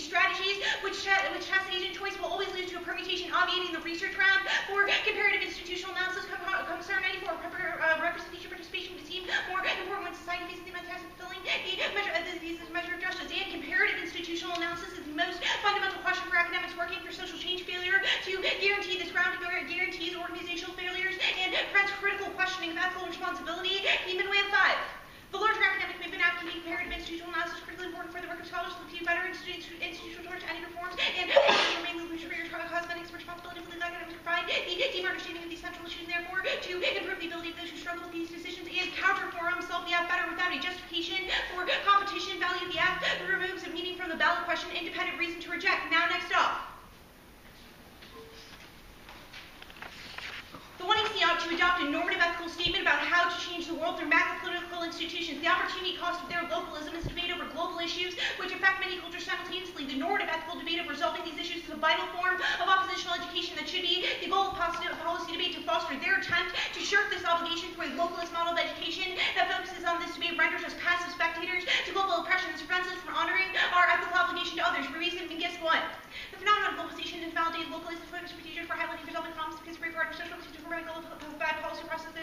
these strategies, which test agent choice will always lead to a permutation obviating the research round. For comparative institutional analysis, Commissar 94, representation participation would seem more important when society faces the task of fulfilling these measure of justice. And comparative institutional analysis is the most fundamental question for academics working for social change. Failure to guarantee this ground guarantees organizational failures and prevents critical questioning of ethical responsibility. Human way of 5. The larger academic movement advocating comparative institutional analysis is critically important for the work of scholars to view better institutional towards any reforms and remain the superior cosmetics responsibility for the academics provide the deeper understanding of these central issues, therefore, to improve the ability of those who struggle with these decisions and counterform solve the F better without a justification for competition. Value of the F removes the meaning from the ballot question, independent reason to reject. Now, next up. The wanting to adopt a normative ethical statement about how to change the world through macro-political institutions. The opportunity cost of their localism is debate over global issues which affect many cultures simultaneously. The normative ethical debate of resolving these issues is a vital form of oppositional education that should be the goal of positive policy debate to foster their attempt to shirk this obligation through a localist model of education that focuses on this debate renders us passive spectators to global oppression and prevents us from honoring our ethical obligation to others. Reason and guess what? The phenomenon of globalization is validated locally as a procedure for highlighting resolving problems because great part of social bad policy processes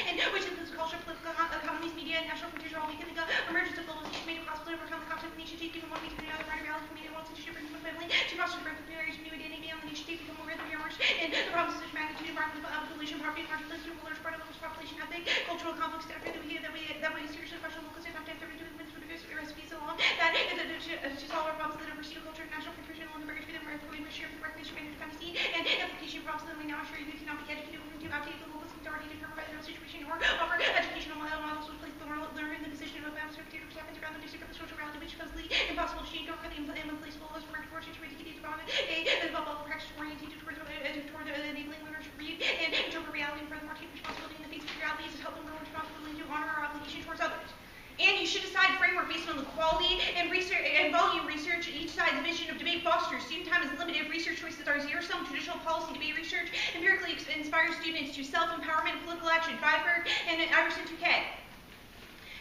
and which includes culture, political economies, media, and national frontiers are all weakened. The emergence of globalization made it possible to overcome the conflict of nation state, given one week to the other, right reality from media world to different human family, to cross different communities, new identity beyond the nation state, become more than humorous, and the problems of such magnitude, environmental pollution, poverty, conflict, a large part of the population, ethnic, cultural conflicts, that we seriously question local state, not to have to do with recipes along, that to solve our problems that are pursuit of culture, national contribution, along the barriers for them, where we share the recognition and dependency, and application problems that we now assure you cannot be educated to outdate the local authority to provide their situation or offer educational models which place the learner in the position of a master potato step into around the district of the social reality, which is supposedly impossible to change or for the implaceable as for fortune to educate the bond above all practice oriented toward enabling learners to read and interpret reality and furthermore take responsibility in the face of reality is to help them grow responsibility to honor our obligation towards others. And you should decide framework based on the quality and research and volume research each side's vision of debate fosters. Student time is limited. Research choices are zero-sum. Traditional policy debate research empirically inspires students to self-empowerment and political action. Driver and Iverson 2K.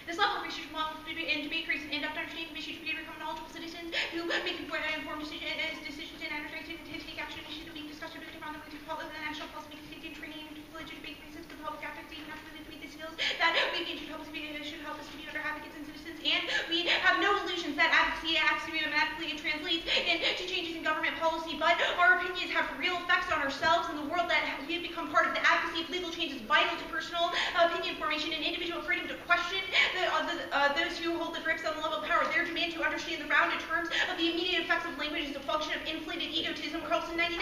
This level of research along with debate creates an in-depth understanding of issues to become knowledgeable citizens who make informed decisions and energize to take action issues that we discussed about around the way to follow the national policy making training and to debate basis for the public advocacy and naturally debate the skills that we should help us to be better advocates and citizens. And we have no illusions that advocacy automatically translates into changes in government policy, but our opinions have real effects on ourselves and the world that we have become part of. The advocacy of legal change is vital to personal opinion formation and individual freedom to question those who hold the grips on the level of power. Their demand to understand the rounded terms of the immediate effects of language is a function of inflated egotism. Carlson 99.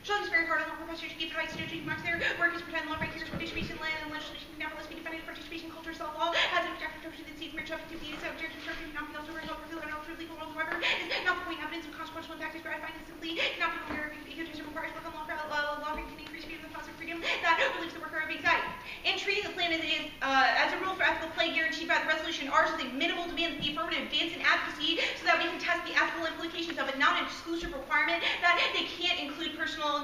Showing very hard on law professors to give high synergy marks their work is pretend law breakers participation in land and legislation can nevertheless be defended. Participation culture self law has an objective to that sees mere objectivity is subject to structure not be also very helpful to an alternative legal world. However, is not the point evidence of consequential impact is gratifying and simply cannot be aware of egotism requires work on law can increase freedom and positive freedom that relieves the worker of anxiety. And treating the plan is as a rule for ethical play guaranteed by the resolution. Ours is a minimal demand that the affirmative advance in advocacy so that we can test the ethical implications of it, not an exclusive requirement that they can't include personal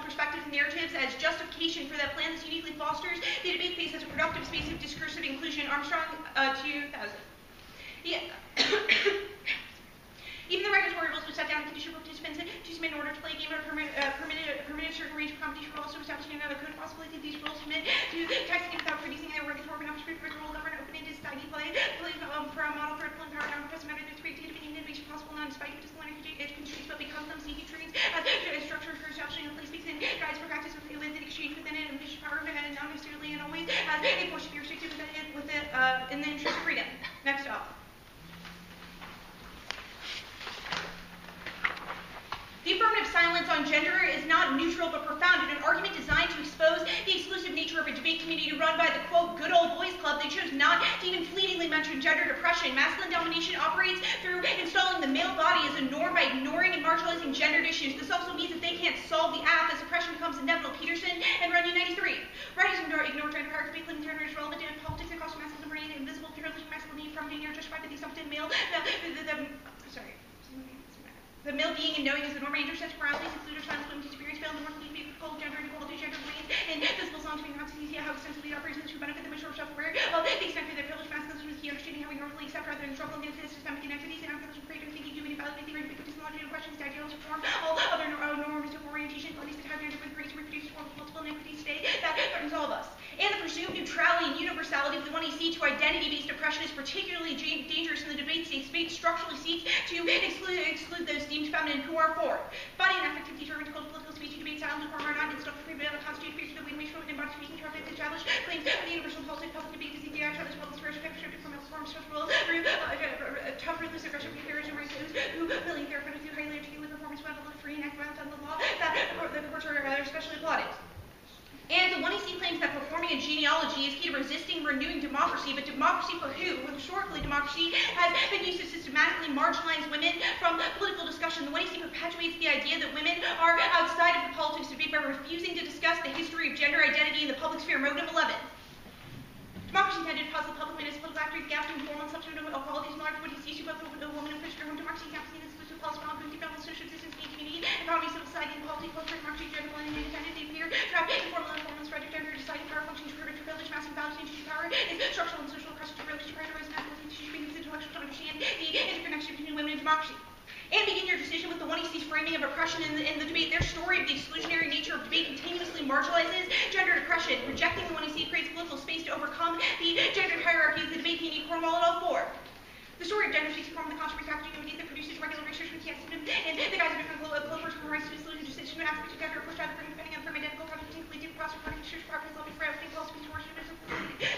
perspectives and narratives as justification for that plan. This uniquely fosters the debate space as a productive space of discursive inclusion. Armstrong 2000. Yeah. Even the regulatory rules would set down condition for participants to submit in order to play a game or permit a certain range of competition, but also establishing another code possibility that these rules submit to texting without producing their regulatory but rule government open into study play for a model for political power non-professor matter to create data being innovation possible non-despite disciplinary constraints but because them seeking trains as a structure for establishing a place speaks and guides for practice with an exchange within it and ambitious power and not necessarily and always as a force to be restricted with it in the interest of freedom. Next up. The affirmative silence on gender is not neutral but profound in an argument designed to expose the exclusive nature of a debate community run by the, quote, good old boys club. They chose not to even fleetingly mention gender depression. Masculine domination operates through installing the male body as a norm by ignoring and marginalizing gendered issues. This also means that they can't solve the app as oppression becomes inevitable. Peterson and Runyon 93. Writers ignore gender power debate. Clinton Turner is relevant in politics that cost masculine brain and invisible privilege masculinity from being justified by the assumptive male. The male being and knowing is the norm. Intersectional moralities include silence women's experience, failed the more completely equal gender inequality, gender brains, and visible songs between Nazis, how extensively it operates in this who benefit the mature self-aware. The extent of their privilege masculinity is key understanding how we normally accept rather than struggle against the systemic inequities and unprivileged creative thinking, doing about anything or ubiquitous logical questions, ideals, reform, all other normative orientation, qualities that have different grades, reproduce multiple iniquities today, that threatens all of us. And the pursuit of neutrality and universality of the 1AC to identity-based oppression is particularly dangerous in the debate state. Space structurally seeks to exclude those deemed feminine who are for it. Body and affective determined to cult political speech and debate silent or are not instructed free but constitute fears of the way in which women and body speaking to establish claims of the universal policy of public debate is the actual as well as the rest of from forms of rule through tough ruthless aggressive behaviors and rights those who really care for through highly articulate performance level of free and act on the law that the courts are especially applauded. And the 1AC claims that performing a genealogy is key to resisting renewing democracy, but democracy for who? Well, historically, democracy has been used to systematically marginalize women from political discussion. The 1AC perpetuates the idea that women are outside of the politics debate by refusing to discuss the history of gender identity in the public sphere. Motive 11. Democracy intended to cause the public witness political actors gaps in formal and substantive equalities in large what he sees to both a woman and Christian home. Democracy gaps in exclusive policy boundaries, development, social existence, community, economy, civil society, and politics, culture, democracy, general, and independent. They appear trapped in formal and formal strategic gender, deciding power functions, privilege, massive values, institutional power is structural and social oppression to religious prioritize masculine institutions, being intellectual to understand the interconnection between women and democracy. And begin your decision with the 1AC's framing of oppression in the debate. Their story of the exclusionary nature of debate continuously marginalizes gender oppression. Rejecting the 1AC creates political space to overcome the gendered hierarchy of the debate. Can you Cornwall at all four? The story of gender speaks to form the controversy packaging of that produces regular research with cancer and the guys of different global from rights to the solution to decision aspects of gender approach out of depending on identical project particularly deep process running research properties level for everything policy resources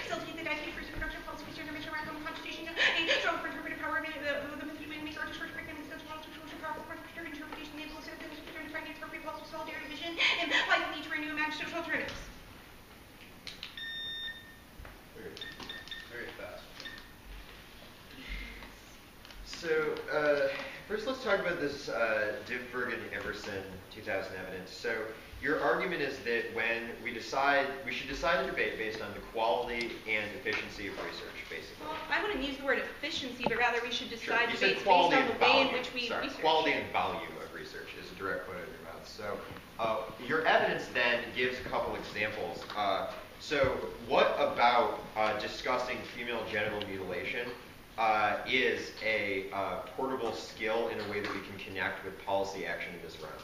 facilitate the dietary first production policy gender mission around constitution a strong for interpretive power of the myth we make our discourse break and sense models social power for interpretation the influence of the finding for free policy solidarity vision and life need to renew and match social alternatives. Very fast. So, first let's talk about this Diffberg and Emerson 2000 evidence. So, your argument is that when we should decide a debate based on the quality and efficiency of research, basically. Well, I wouldn't use the word efficiency, but rather we should decide sure. debates based on the way in which we research. Quality and volume of research is a direct quote out of your mouth. So, your evidence then gives a couple examples. So, what about discussing female genital mutilation is a portable skill in a way that we can connect with policy action in this round?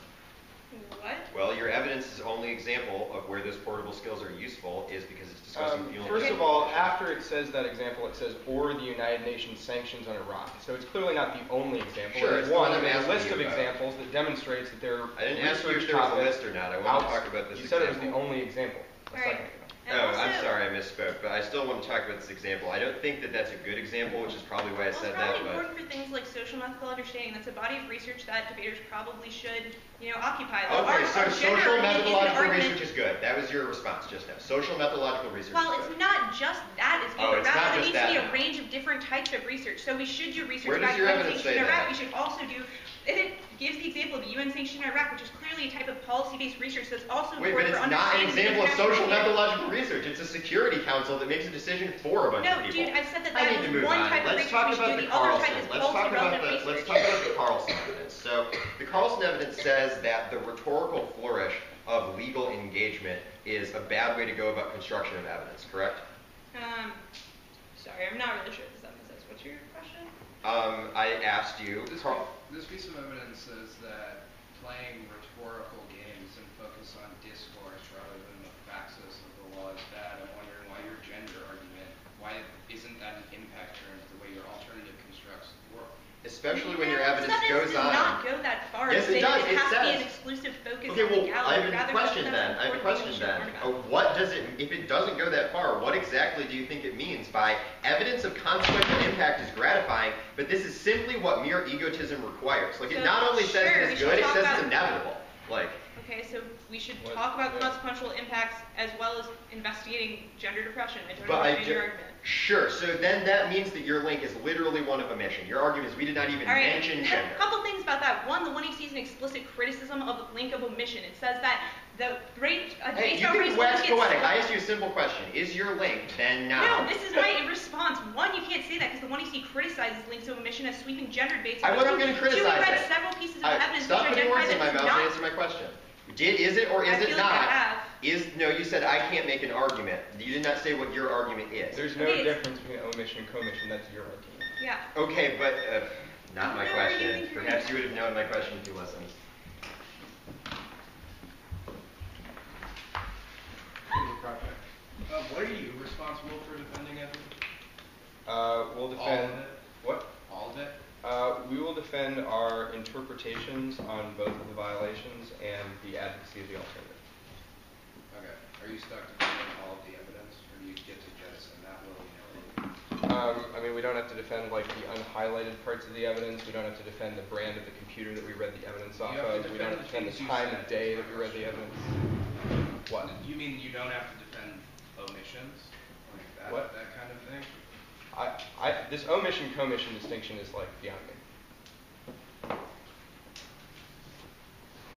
What? Well, your evidence's only example of where those portable skills are useful is because it's discussing female genital First of all, after it says that example, it says, or the United Nations sanctions on Iraq. So it's clearly not the only example. Sure, There's one, there's a list of examples that demonstrates that there are I didn't ask you if there was a list or not. I want to talk about this example. You said it was the only example a second ago. Oh, I'm sorry, I misspoke, but I still want to talk about this example. I don't think that that's a good example, which is probably why I said that. It's probably important for things like social methodological understanding. That's a body of research that debaters probably should, occupy. Okay, so social methodological research is good. That was your response just now. Social methodological research Well, is it's good. not just that. It's Oh, it's not rather just there needs to be that. a range of different types of research. So we should do research Where does about your UN evidence say sanctioned Iraq. that? We should also do, and it gives the example of the UN sanctioned Iraq, which is clearly a type of policy-based research that's also Wait, but important it's for not an understanding example of social international methodological research. It's a security council that makes a decision for a bunch of No, people. dude, I said that I that need to was move one on. type of Let's research talk we should about do. the The other Carlson. type is Let's talk about policy-relevant the research. Carlson evidence. So the Carlson evidence says that the rhetorical flourish of legal engagement is a bad way to go about construction of evidence, correct? Sorry, I'm not really sure what this evidence says. What's your question? I asked you. This piece of evidence says that playing rhetorical games and focus on discourse rather than the praxis of the law is bad. I'm wondering why your gender argument, why isn't that an impact term to the way your alternative constructs the world? Especially when your evidence goes on. Does not go that far. Yes, it does. It has to be an says. exclusive focus Okay, on well, legality. I have a rather question than then. I have a question then. What does it, if it doesn't go that far, what exactly do you think it means by evidence of consequential impact is gratifying, but this is simply what mere egotism requires? Like, it not only says that it's good, it says it's inevitable. Like. Okay, so we should talk about consequential impacts as well as investigating gender depression. I don't understand your argument. Sure, so then that means that your link is literally one of omission. Your argument is we did not even mention gender. A couple things about that. One, the 1AC is an explicit criticism of the link of omission. It says that the rate Hey, you can wax poetic. I asked you a simple question. Is your link then now? No, this is my response. One, you can't say that because the 1AC criticizes links of omission as sweeping gender debates. I wasn't going to criticize it. Two, we read several pieces of evidence Stop which putting identify words in my that mouth and answer my question. Is it or is it not? No, you said I can't make an argument. You did not say what your argument is. There's no difference between omission and commission. That's your argument. Yeah. Okay, but Not my question. Perhaps you would have known my question if you listened. What are you responsible for defending, Edmund? We'll defend... All of it? What? All of it? We will defend our interpretations on both of the violations and the advocacy of the alternative. Okay. Are you stuck defending all of the evidence, or do you get to jettison that willy-nilly? I mean, we don't have to defend like the unhighlighted parts of the evidence. We don't have to defend the brand of the computer that we read the evidence off of. We don't have to defend the time of day that we read the evidence. What? You mean you don't have to defend omissions? Like that, What? that kind of thing? This omission-commission distinction is like beyond me.